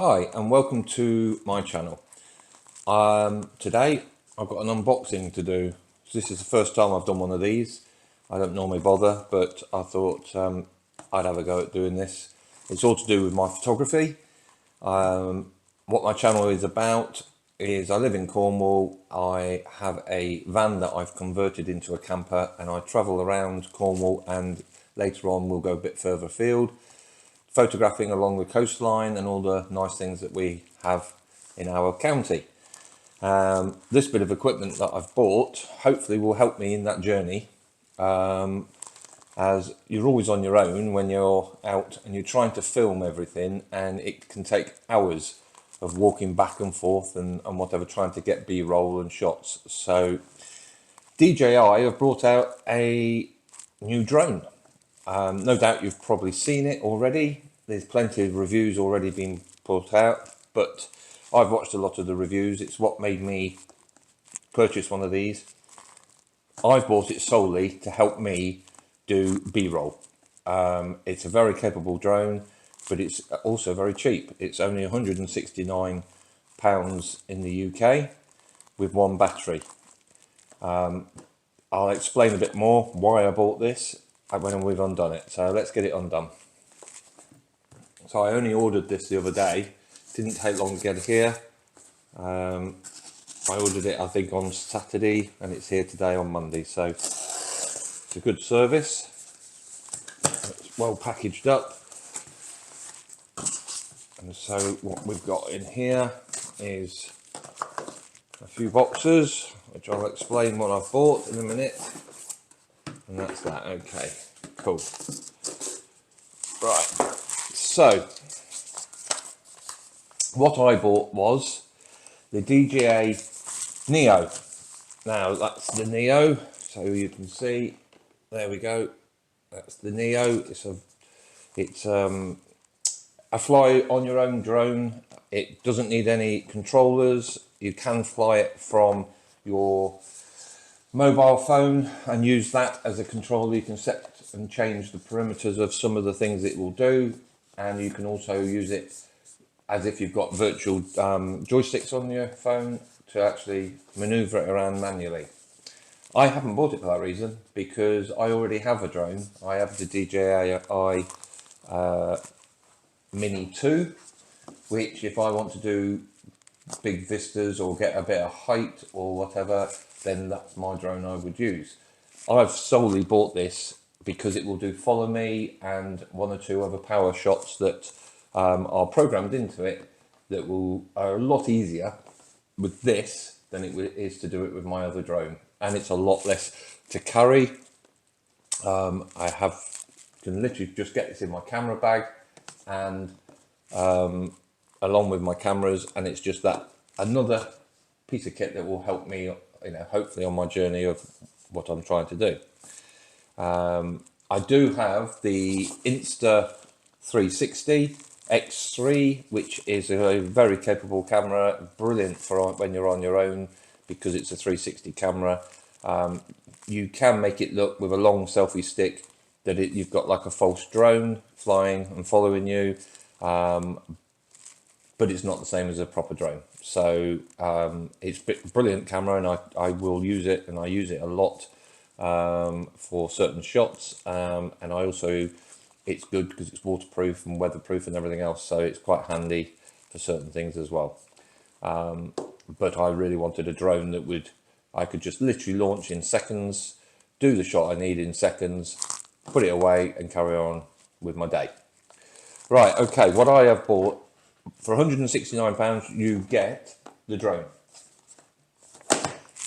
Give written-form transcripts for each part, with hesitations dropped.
Hi and welcome to my channel. Today I've got an unboxing to do. This is the first time I've done one of these. I don't normally bother, but I thought I'd have a go at doing this. It's all to do with my photography. What my channel is about is I live in Cornwall. I have a van that I've converted into a camper and I travel around Cornwall, and later on we'll go a bit further afield, photographing along the coastline and all the nice things that we have in our county. This bit of equipment that I've bought hopefully will help me in that journey, as you're always on your own when you're out and you're trying to film everything, and it can take hours of walking back and forth and whatever, trying to get B-roll and shots. So DJI have brought out a new drone. No doubt you've probably seen it already. There's plenty of reviews already being put out, but I've watched a lot of the reviews. It's what made me purchase one of these. I've bought it solely to help me do B-roll. It's a very capable drone, but it's also very cheap. It's only £169 in the UK with one battery. I'll explain a bit more why I bought this when we've undone it. So let's get it undone. So I only ordered this the other day. Didn't take long to get it here. I ordered it I think on Saturday and it's here today on Monday. So it's a good service. It's well packaged up. And so what we've got in here is a few boxes, which I'll explain what I've bought in a minute. And that's that. Okay, cool. Right, so what I bought was the DJI Neo. Now that's the Neo, so you can see, there we go, that's the Neo. It's a fly on your own drone. It doesn't need any controllers. You can fly it from your mobile phone and use that as a controller. You can set and change the perimeters of some of the things it will do, and you can also use it as if you've got virtual joysticks on your phone to actually maneuver it around manually. I haven't bought it for that reason, because I already have a drone. I have the DJI Mini 2, which if I want to do big vistas or get a bit of height or whatever, then that's my drone I would use. I've solely bought this because it will do follow me and one or two other power shots that are programmed into it that are a lot easier with this than it is to do it with my other drone, and it's a lot less to carry. I can literally just get this in my camera bag and along with my cameras, and it's just that another piece of kit that will help me, hopefully on my journey of what I'm trying to do. I do have the Insta360 X3, which is a very capable camera, brilliant for when you're on your own because it's a 360 camera. You can make it look with a long selfie stick that you've got like a false drone flying and following you, but it's not the same as a proper drone. So it's a brilliant camera, and I will use it, and I use it a lot for certain shots, and I also, it's good because it's waterproof and weatherproof and everything else, so it's quite handy for certain things as well. But I really wanted a drone that I could just literally launch in seconds, do the shot I need in seconds, put it away and carry on with my day. Right, okay, what I have bought, for £169 you get the drone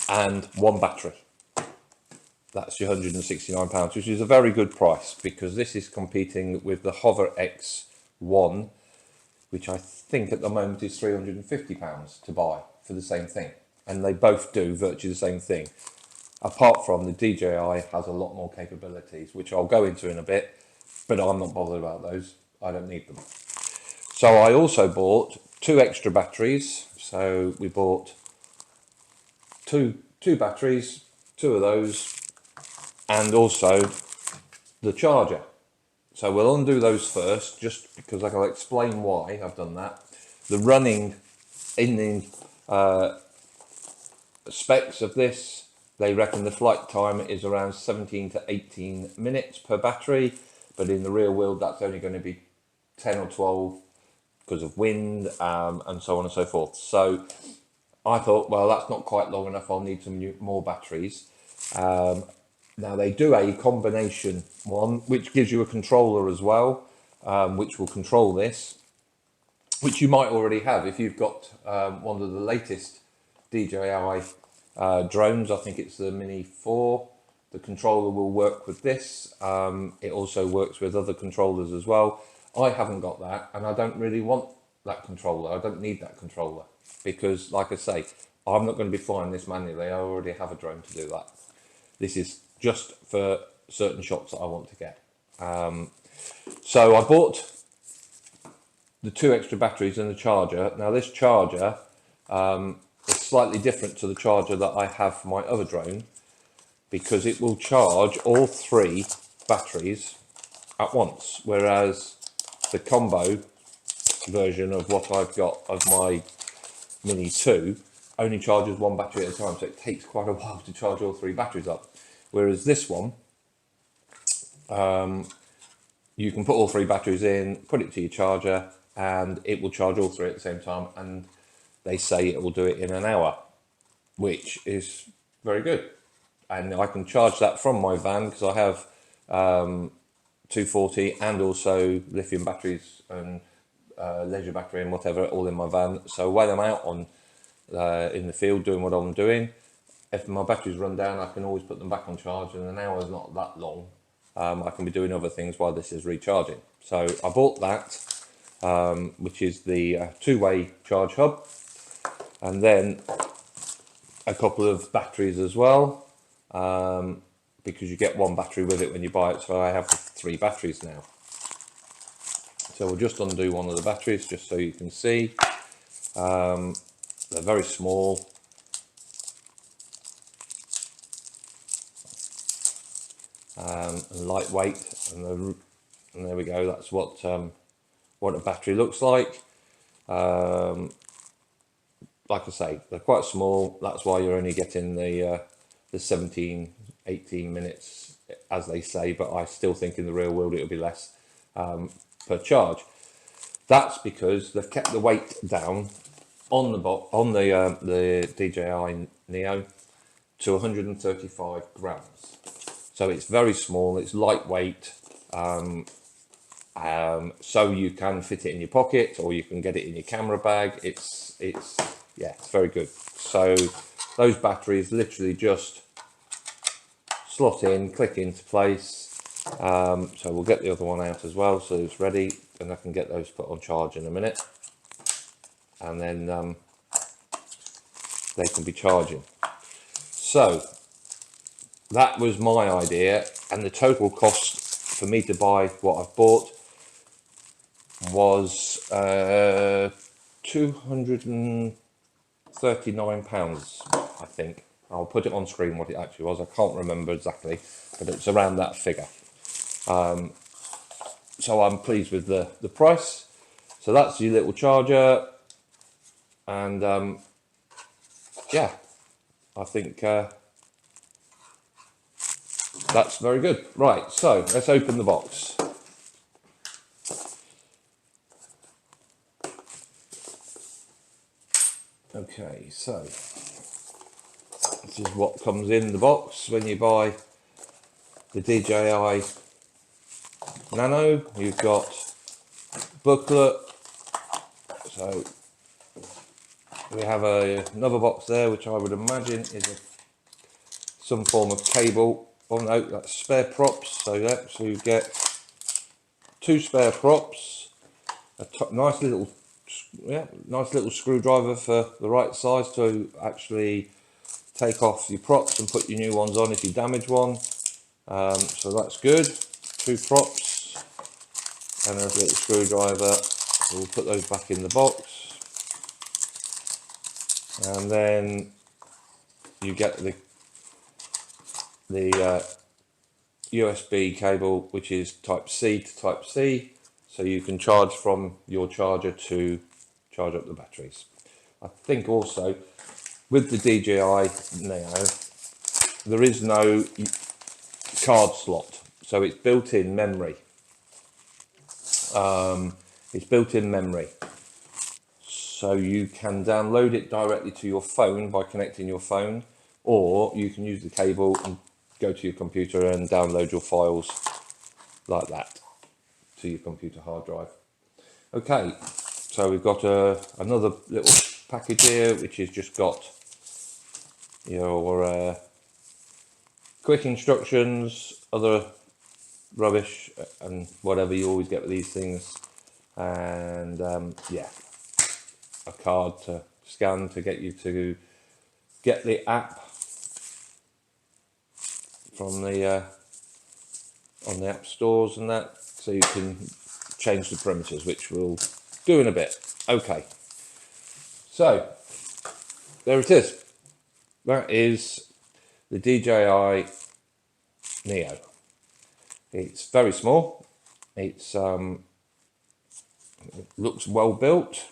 and one battery. That's your £169, which is a very good price, because this is competing with the Hover X1, which I think at the moment is £350 to buy for the same thing. And they both do virtually the same thing, apart from the DJI has a lot more capabilities, which I'll go into in a bit, but I'm not bothered about those. I don't need them. So I also bought two extra batteries. So we bought two batteries, two of those, and also the charger. So we'll undo those first, just because I'll explain why I've done that. the running in the specs of this, they reckon the flight time is around 17 to 18 minutes per battery, but in the real world that's only going to be 10 or 12 because of wind, and so on and so forth. So I thought, well, that's not quite long enough, I'll need some more batteries. Now they do a combination one which gives you a controller as well, which will control this, which you might already have if you've got one of the latest DJI drones. I think it's the Mini 4. The controller will work with this. It also works with other controllers as well. I haven't got that, and I don't really want that controller. I don't need that controller because, like I say, I'm not going to be flying this manually. I already have a drone to do that. This is just for certain shots that I want to get. So I bought the 2 extra batteries and the charger. Now this charger is slightly different to the charger that I have for my other drone, because it will charge all 3 batteries at once, whereas the combo version of what I've got of my Mini 2 only charges 1 battery at a time, so it takes quite a while to charge all 3 batteries up. Whereas this one, you can put all 3 batteries in, put it to your charger, and it will charge all 3 at the same time, and they say it will do it in an hour, which is very good. And I can charge that from my van because I have 240 and also lithium batteries and leisure battery and whatever all in my van. So when I'm out on in the field doing what I'm doing, if my batteries run down, I can always put them back on charge, and an hour is not that long. I can be doing other things while this is recharging. So I bought that, which is the 2-way charge hub, and then a couple of batteries as well, because you get 1 battery with it when you buy it. So I have 3 batteries now. So we'll just undo one of the batteries just so you can see. They're very small. And lightweight, and there we go. That's what a battery looks like. Like I say, they're quite small. That's why you're only getting the 17, 18 minutes, as they say. But I still think in the real world it'll be less per charge. That's because they've kept the weight down on the DJI Neo to 135 grams. So it's very small, it's lightweight, so you can fit it in your pocket or you can get it in your camera bag. It's very good. So those batteries literally just slot in, click into place. So we'll get the other one out as well, so it's ready, and I can get those put on charge in a minute, and then they can be charging. So that was my idea, and the total cost for me to buy what I've bought was £239, I think. I'll put it on screen what it actually was. I can't remember exactly, but it's around that figure. So I'm pleased with the price. So that's your little charger, and yeah, I think that's very good. Right, so let's open the box. Okay, so this is what comes in the box when you buy the DJI Nano. You've got booklet. So we have another box there, which I would imagine is some form of cable. Oh no, that's spare props. So you get 2 spare props, a nice little screwdriver for the right size to actually take off your props and put your new ones on if you damage one. So that's good. 2 props and a little screwdriver. We'll put those back in the box, and then you get the USB cable, which is type C to type C, so you can charge from your charger to charge up the batteries. I think also with the DJI Neo, there is no card slot, so it's built-in memory. It's built-in memory, so you can download it directly to your phone by connecting your phone, or you can use the cable and go to your computer and download your files like that to your computer hard drive. Okay, so we've got another little package here, which has just got your quick instructions, other rubbish and whatever you always get with these things, and yeah, a card to scan to get you to get the app from the on the app stores and that, so you can change the parameters, which we'll do in a bit. Okay, so there it is. That is the DJI Neo. It's very small. It's it looks well built.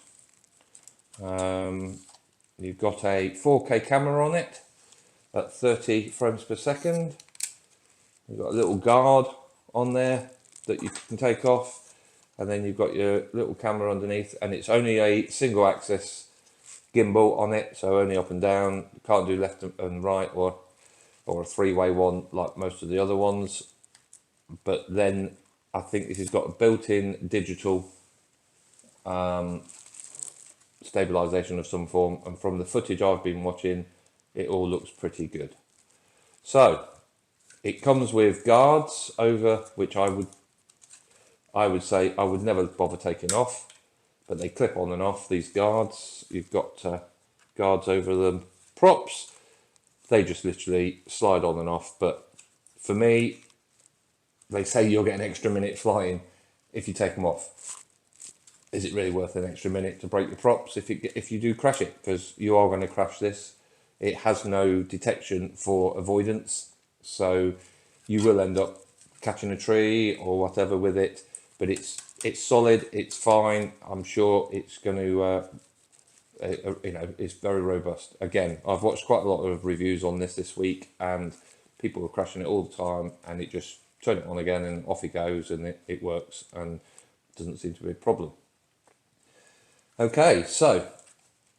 You've got a 4K camera on it at 30 frames per second. You've got a little guard on there that you can take off, and then you've got your little camera underneath, and it's only a single axis gimbal on it, so only up and down. You can't do left and right or a three-way one like most of the other ones. But then I think this has got a built-in digital stabilization of some form, and from the footage I've been watching, it all looks pretty good. So it comes with guards over, which I would say I would never bother taking off, but they clip on and off, these guards. You've got guards over the props. They just literally slide on and off, but for me, they say you'll get an extra minute flying if you take them off. Is it really worth an extra minute to break the props if you do crash it? Because you are going to crash this. It has no detection for avoidance, so you will end up catching a tree or whatever with it. But it's solid. It's fine. I'm sure it's going to. You know, it's very robust. Again, I've watched quite a lot of reviews on this week, and people are crashing it all the time, and it just turn it on again and off it goes, and it works and doesn't seem to be a problem. Okay, so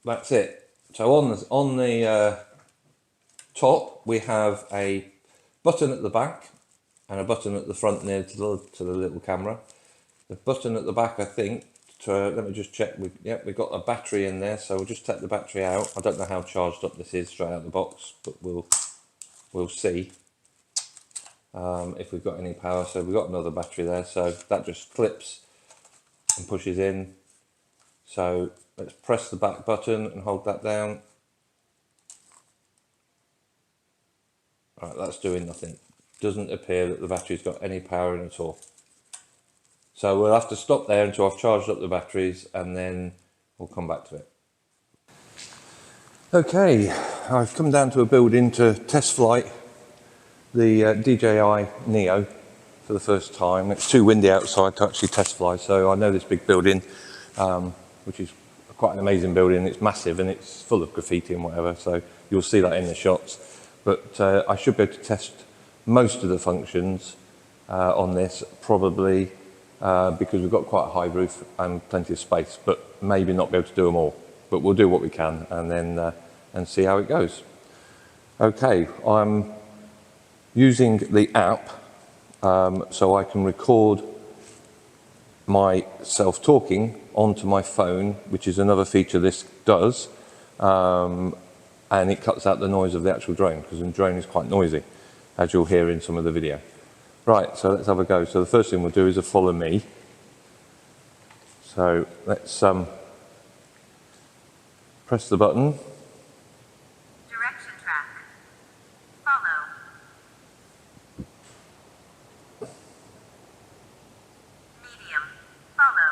that's it. So on the top we have a button at the back and a button at the front near to the little camera. The button at the back, I think, let me just check. We've got a battery in there, so we'll just take the battery out. I don't know how charged up this is straight out of the box, but we'll see if we've got any power. So we've got another battery there, so that just clips and pushes in. So let's press the back button and hold that down. All right, that's doing nothing. Doesn't appear that the battery's got any power in at all. So we'll have to stop there until I've charged up the batteries, and then we'll come back to it. Okay, I've come down to a building to test flight the DJI Neo for the first time. It's too windy outside to actually test fly, so I know this big building, which is quite an amazing building. It's massive and it's full of graffiti and whatever, so you'll see that in the shots. But I should be able to test most of the functions on this, probably because we've got quite a high roof and plenty of space, but maybe not be able to do them all. But we'll do what we can, and then and see how it goes. Okay, I'm using the app so I can record myself talking onto my phone, which is another feature this does, and it cuts out the noise of the actual drone, because the drone is quite noisy, as you'll hear in some of the video. Right, so let's have a go. So the first thing we'll do is a follow me. So let's press the button. Direction track. Follow. Medium. Follow.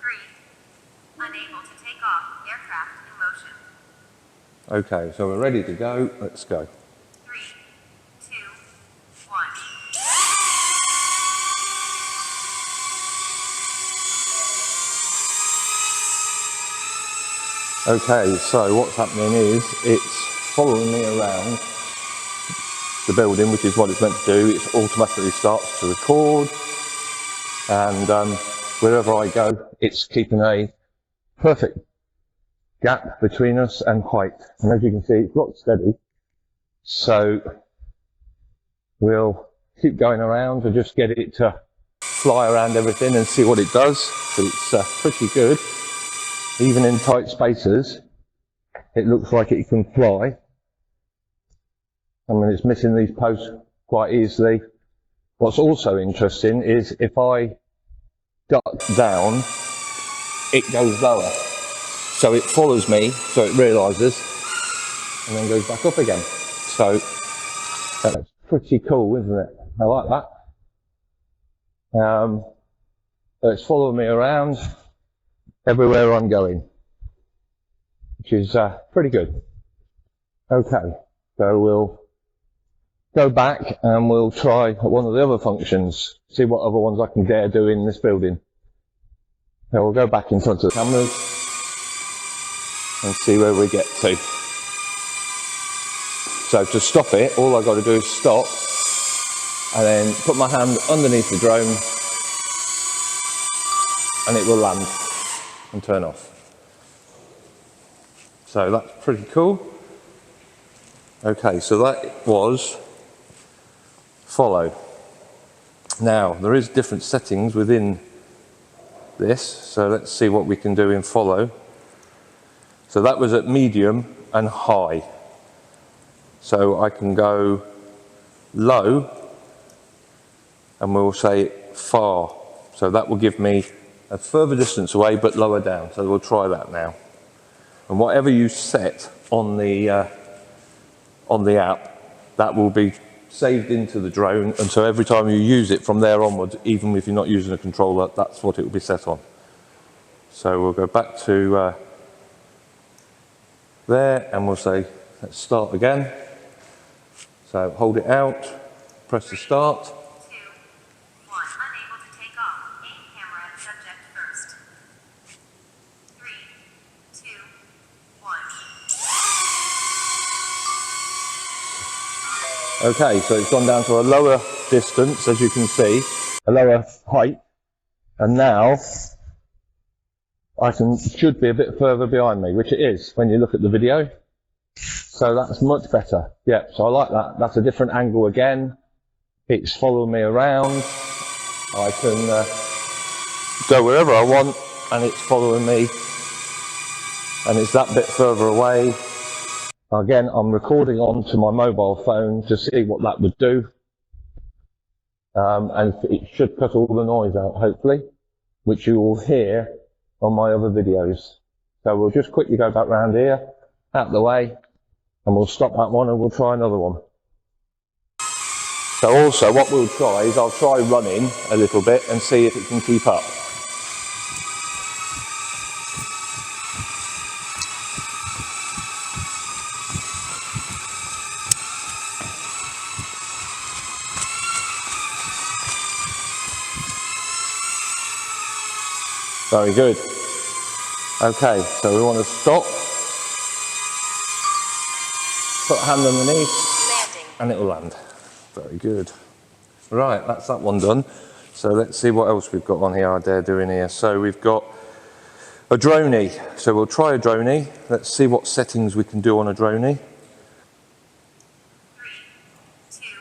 3. Unable to take off. Aircraft in motion. Okay, so we're ready to go. Let's go. 3, 2, 1. Okay, so what's happening is it's following me around the building, which is what it's meant to do. It automatically starts to record, and wherever I go, it's keeping a perfect gap between us and height. And as you can see, it's rock steady. So we'll keep going around and just get it to fly around everything and see what it does. But it's pretty good. Even in tight spaces, it looks like it can fly. I mean, it's missing these posts quite easily. What's also interesting is if I duck down, it goes lower. So it follows me, so it realises, and then goes back up again. So that's pretty cool, isn't it? I like that. So it's following me around everywhere I'm going, which is pretty good. Okay, so we'll go back and we'll try one of the other functions, see what other ones I can dare do in this building. So we'll go back in front of the cameras and see where we get to. So to stop it, all I've got to do is stop and then put my hand underneath the drone and it will land and turn off. So that's pretty cool. Okay, so that was follow. Now, there is different settings within this, so let's see what we can do in follow. So that was at medium and high. So I can go low and we'll say far. So that will give me a further distance away but lower down. So we'll try that now. And whatever you set on the app, that will be saved into the drone, and so every time you use it from there onwards, even if you're not using a controller, that's what it will be set on. So we'll go back to there and we'll say, let's start again. So hold it out, press the start. 2, 1, unable to take off. Aim camera at subject first. 3, 2, 1. Okay, so it's gone down to a lower distance, as you can see, a lower height, and now I should be a bit further behind me, which it is when you look at the video. So that's much better. Yeah, so I like that. That's a different angle again. It's following me around. I can go wherever I want, and it's following me, and it's that bit further away. Again, I'm recording onto my mobile phone to see what that would do. And it should cut all the noise out, hopefully, which you will hear on my other videos. So we'll just quickly go back round here, out the way, and we'll stop that one and we'll try another one. So also what we'll try is I'll try running a little bit and see if it can keep up. Very good. Okay, so we want to stop, put a hand underneath, Landing. and it will land. Very good. Right, that's that one done. So let's see what else we've got on here, I dare do in here. So we've got a droney. So we'll try a droney. Let's see what settings we can do on a droney. 3, 2,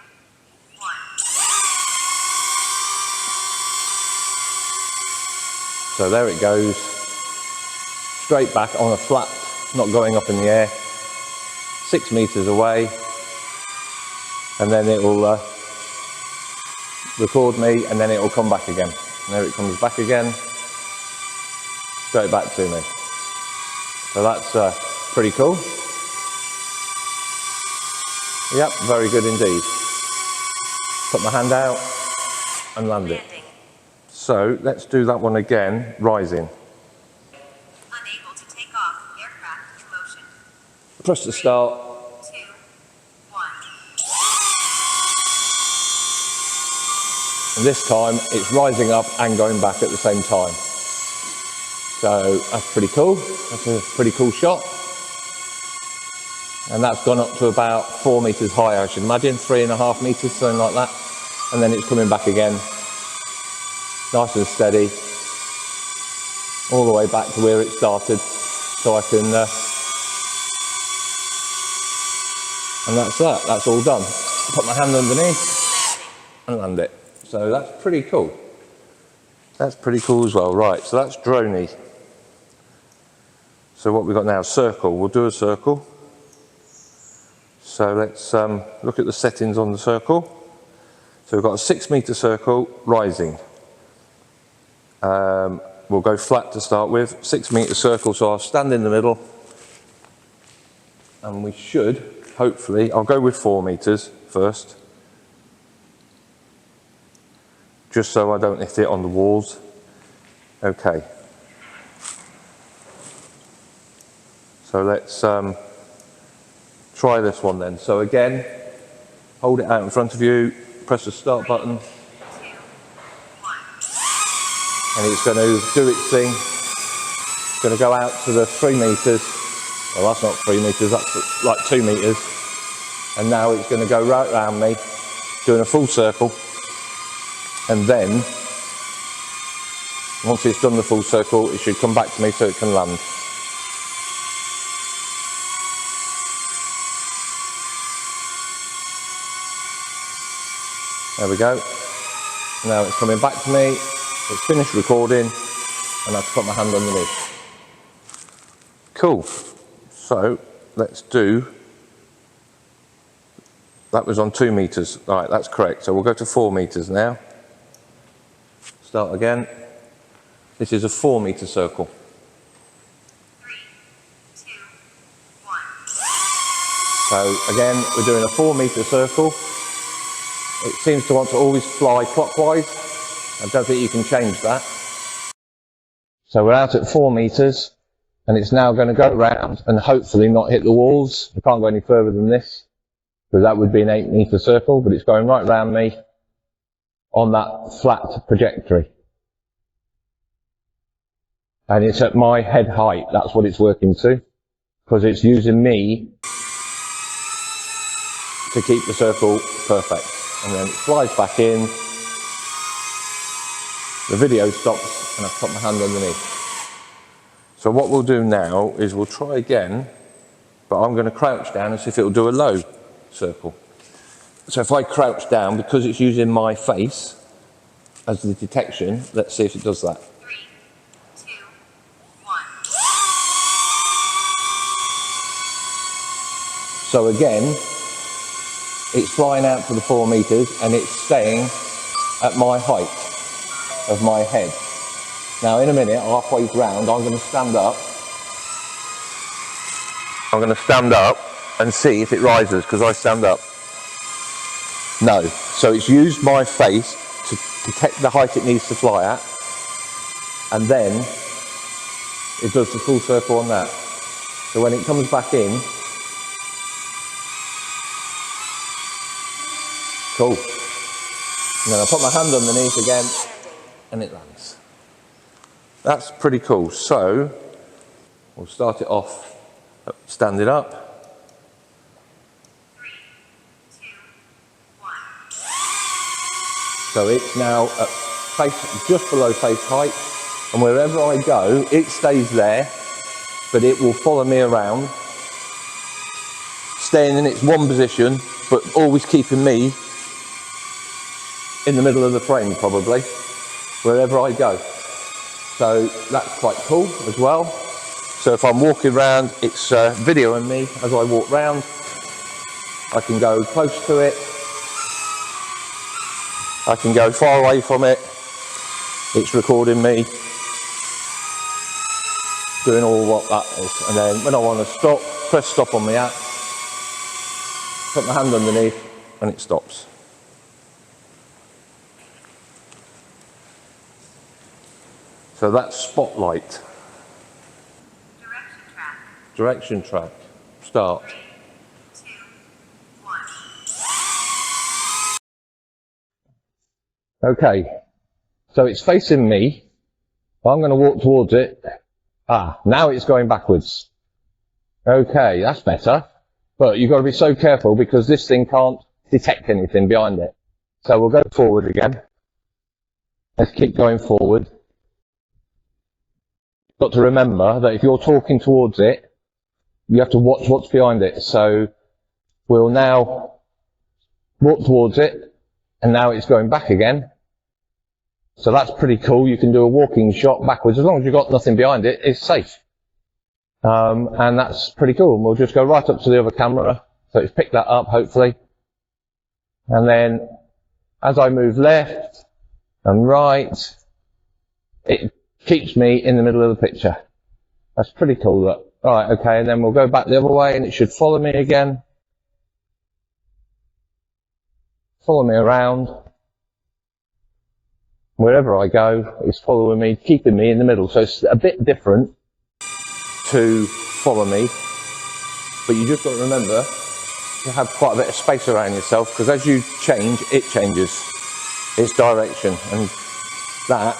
1. So there it goes, straight back on a flat, not going up in the air, 6 meters away, and then it will record me, and then it will come back again. And there it comes back again, straight back to me. So that's pretty cool. Yep, very good indeed. Put my hand out and land it. Landing. So let's do that one again, rising. Unable to take off. Aircraft in motion. Press the start. 2, 1. And this time it's rising up and going back at the same time. So that's pretty cool. That's a pretty cool shot. And that's gone up to about 4 meters high, I should imagine, 3.5 meters, something like that. And then it's coming back again, nice and steady, all the way back to where it started. So I can, and that's that, that's all done. Put my hand underneath and land it. So that's pretty cool. That's pretty cool as well. Right, so that's droney. So what we've got now, circle. We'll do a circle. So let's look at the settings on the circle. So we've got a 6 meter circle rising. We'll go flat to start with, 6 meter circle, so I'll stand in the middle. And we should, hopefully, I'll go with 4 meters first. Just so I don't hit it on the walls. Okay. So let's try this one then. So again, hold it out in front of you, press the start button, and it's going to do its thing. It's going to go out to the 3 meters. Well, that's not 3 meters, that's like 2 meters. And now it's going to go right around me, doing a full circle. And then, once it's done the full circle, it should come back to me so it can land. There we go. Now it's coming back to me. It's finished recording, and I have to put my hand underneath. Cool. So let's do. That was on 2 meters. All right, that's correct. So we'll go to 4 meters now. Start again. This is a 4 meter circle. 3, 2, 1. So again, we're doing a 4 meter circle. It seems to want to always fly clockwise. I don't think you can change that. So we're out at 4 meters, and it's now going to go round and hopefully not hit the walls. I can't go any further than this, because that would be an 8 meter circle, but it's going right round me on that flat trajectory. And it's at my head height, that's what it's working to, because it's using me to keep the circle perfect. And then it flies back in, the video stops, and I put my hand underneath. So what we'll do now is we'll try again, but I'm going to crouch down and see if it'll do a low circle. So if I crouch down, because it's using my face as the detection, let's see if it does that. 3, 2, 1. So again, it's flying out to the 4 meters and it's staying at my height of my head. Now in a minute, halfway round, I'm going to stand up. I'm going to stand up and see if it rises, because I stand up. No. So it's used my face to detect the height it needs to fly at, and then it does the full circle on that. So when it comes back in, cool. And then I put my hand underneath again, and it lands. That's pretty cool. So we'll start it off, stand it up. 3, 2, 1. So it's now at face, just below face height, and wherever I go, it stays there, but it will follow me around, staying in its one position, but always keeping me in the middle of the frame, probably, wherever I go. So that's quite cool as well. So if I'm walking around, it's videoing me as I walk round. I can go close to it. I can go far away from it. It's recording me doing all what that is. And then when I want to stop, press stop on the app, put my hand underneath, and it stops. So that's spotlight. Direction track. Direction track. Start. 3, 2, 1. Okay. So it's facing me. I'm going to walk towards it Now it's going backwards. Okay, that's better. But you've got to be so careful because this thing can't detect anything behind it. So we'll go forward again. Let's keep going forward. You've got to remember that if you're talking towards it, you have to watch what's behind it. So we'll now walk towards it, and now it's going back again. So that's pretty cool. You can do a walking shot backwards. As long as you've got nothing behind it, it's safe. And that's pretty cool. And we'll just go right up to the other camera. So it's picked that up, hopefully. And then as I move left and right, it keeps me in the middle of the picture. That's pretty cool, look. Alright, okay, and then we'll go back the other way and it should follow me again. Follow me around. Wherever I go, it's following me, keeping me in the middle. So it's a bit different to follow me, but you just got to remember to have quite a bit of space around yourself, because as you change, it changes its direction, and that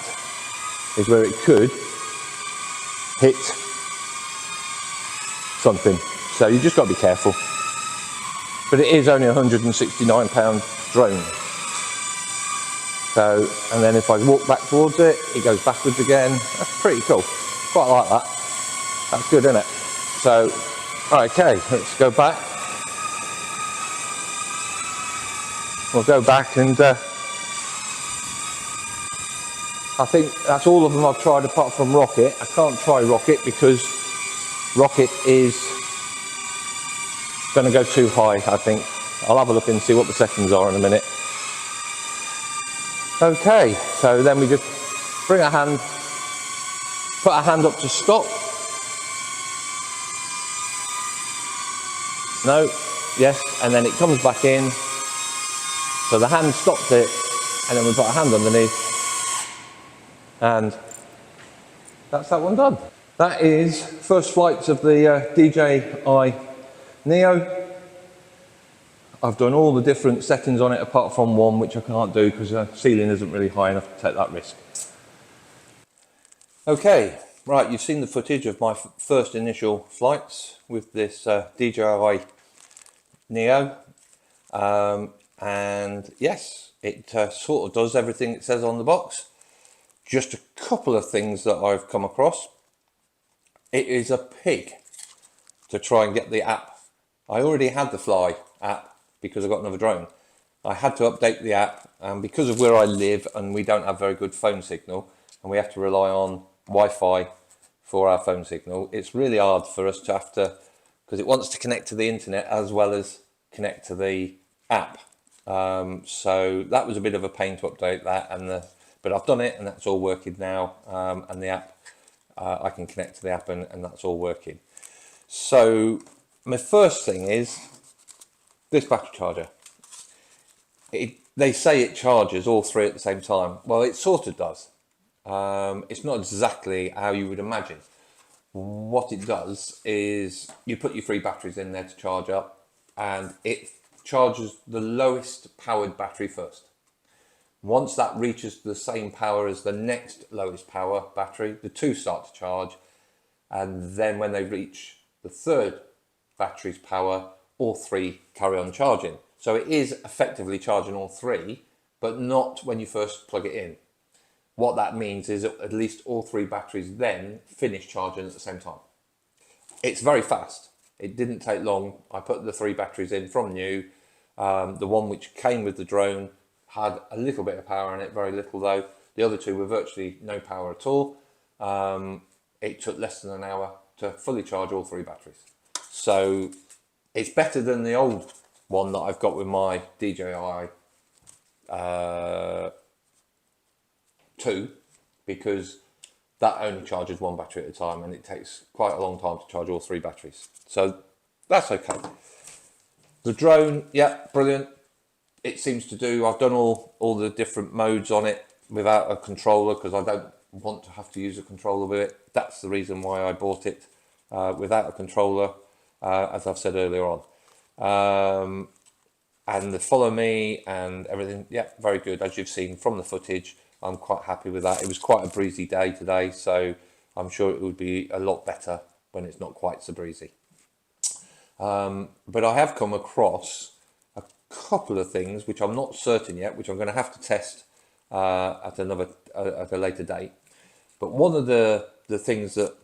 is where it could hit something. So you just got to be careful. But it is only a £169 drone. So, and then if I walk back towards it, it goes backwards again. That's pretty cool. Quite like that. That's good, isn't it? So, okay, let's go back. We'll go back and I think that's all of them I've tried apart from Rocket. I can't try Rocket because Rocket is going to go too high, I think. I'll have a look and see what the settings are in a minute. Okay, so then we just bring our hand, put our hand up to stop. No, yes, and then it comes back in. So the hand stops it, and then we put our hand underneath, and that's that one done. That is first flights of the DJI Neo. I've done all the different settings on it apart from one, which I can't do because the ceiling isn't really high enough to take that risk. Okay, right, you've seen the footage of my first initial flights with this DJI Neo. And yes, it sort of does everything it says on the box. Just a couple of things that I've come across. It is a pig to try and get the app. I already had the Fly app because I got another drone. I had to update the app, and because of where I live and we don't have very good phone signal and we have to rely on Wi-Fi for our phone signal, it's really hard for us to have to, because it wants to connect to the internet as well as connect to the app. So that was a bit of a pain to update that, but I've done it and that's all working now, and the app, I can connect to the app and that's all working. So my first thing is this battery charger. They say it charges all three at the same time. Well, it sort of does. It's not exactly how you would imagine. What it does is you put your three batteries in there to charge up, and it charges the lowest powered battery first. Once that reaches the same power as the next lowest power battery, the two start to charge, and then when they reach the third battery's power, all three carry on charging. So it is effectively charging all three, but not when you first plug it in. What that means is at least all three batteries then finish charging at the same time. It's very fast. It didn't take long. I put the three batteries in from new. The one which came with the drone had a little bit of power in it, very little though. The other two were virtually no power at all. It took less than an hour to fully charge all three batteries. So it's better than the old one that I've got with my DJI 2, because that only charges one battery at a time and it takes quite a long time to charge all three batteries. So that's okay. The drone, yeah, brilliant. It seems to do, I've done all the different modes on it without a controller because I don't want to have to use a controller with it. That's the reason why I bought it without a controller, as I've said earlier on. And the follow me and everything, yeah, very good. As you've seen from the footage, I'm quite happy with that. It was quite a breezy day today, so I'm sure it would be a lot better when it's not quite so breezy. But I have come across a couple of things which I'm not certain yet, which I'm going to have to test at a later date. But one of the things that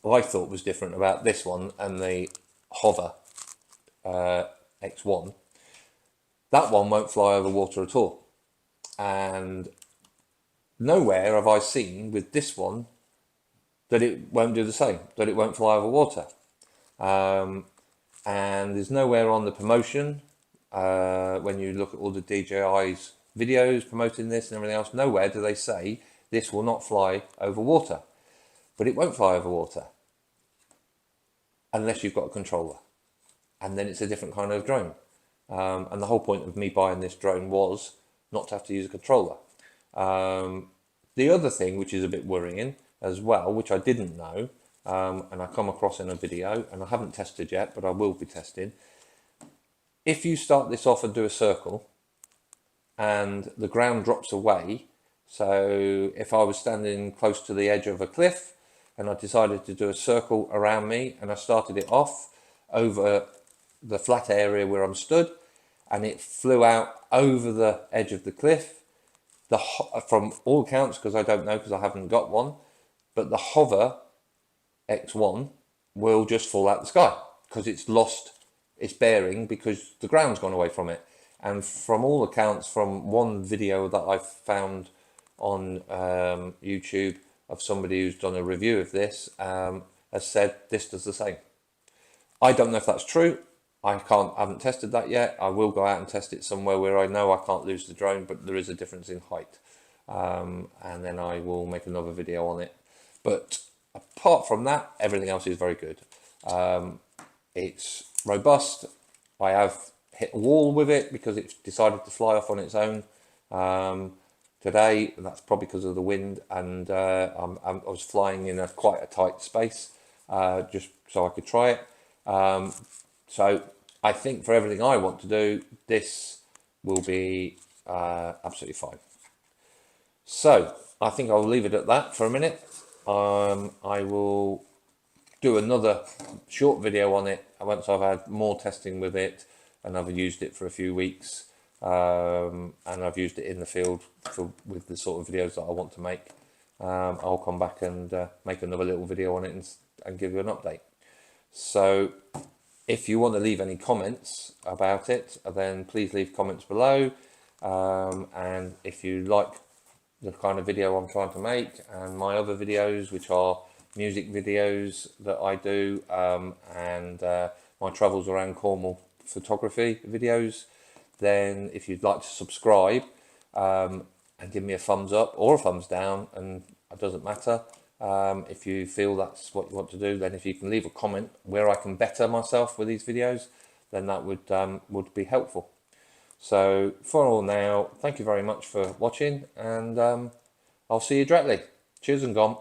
I thought was different about this one and the Hover X1, that one won't fly over water at all. And nowhere have I seen with this one that it won't do the same, that it won't fly over water. And there's nowhere on the promotion, when you look at all the DJI's videos promoting this and everything else, nowhere do they say this will not fly over water. But it won't fly over water unless you've got a controller. And then it's a different kind of drone. And the whole point of me buying this drone was not to have to use a controller. The other thing, which is a bit worrying as well, which I didn't know, and I come across in a video, and I haven't tested yet, but I will be testing. If you start this off and do a circle, and the ground drops away, so if I was standing close to the edge of a cliff, and I decided to do a circle around me, and I started it off over the flat area where I'm stood, and it flew out over the edge of the cliff, from all accounts, because I don't know, because I haven't got one, but the Hover X1 will just fall out the sky because it's lost its bearing because the ground's gone away from it. And from all accounts, from one video that I've found on YouTube of somebody who's done a review of this, has said this does the same. I don't know if that's true. I haven't tested that yet. I will go out and test it somewhere where I know I can't lose the drone, but there is a difference in height. And then I will make another video on it. But apart from that, everything else is very good. It's robust. I have hit a wall with it because it's decided to fly off on its own today. That's probably because of the wind, and I was flying in quite a tight space just so I could try it. So I think for everything I want to do, this will be absolutely fine. So I think I'll leave it at that for a minute. I will do another short video on it once I've had more testing with it and I've used it for a few weeks, and I've used it in the field with the sort of videos that I want to make. I'll come back and make another little video on it and give you an update. So if you want to leave any comments about it, then please leave comments below. And if you like the kind of video I'm trying to make and my other videos, which are music videos that I do, and my travels around Cornwall photography videos, then if you'd like to subscribe and give me a thumbs up or a thumbs down, and it doesn't matter, if you feel that's what you want to do, then if you can leave a comment where I can better myself with these videos, then that would be helpful. So for all now, thank you very much for watching, and I'll see you directly. Cheers and gone.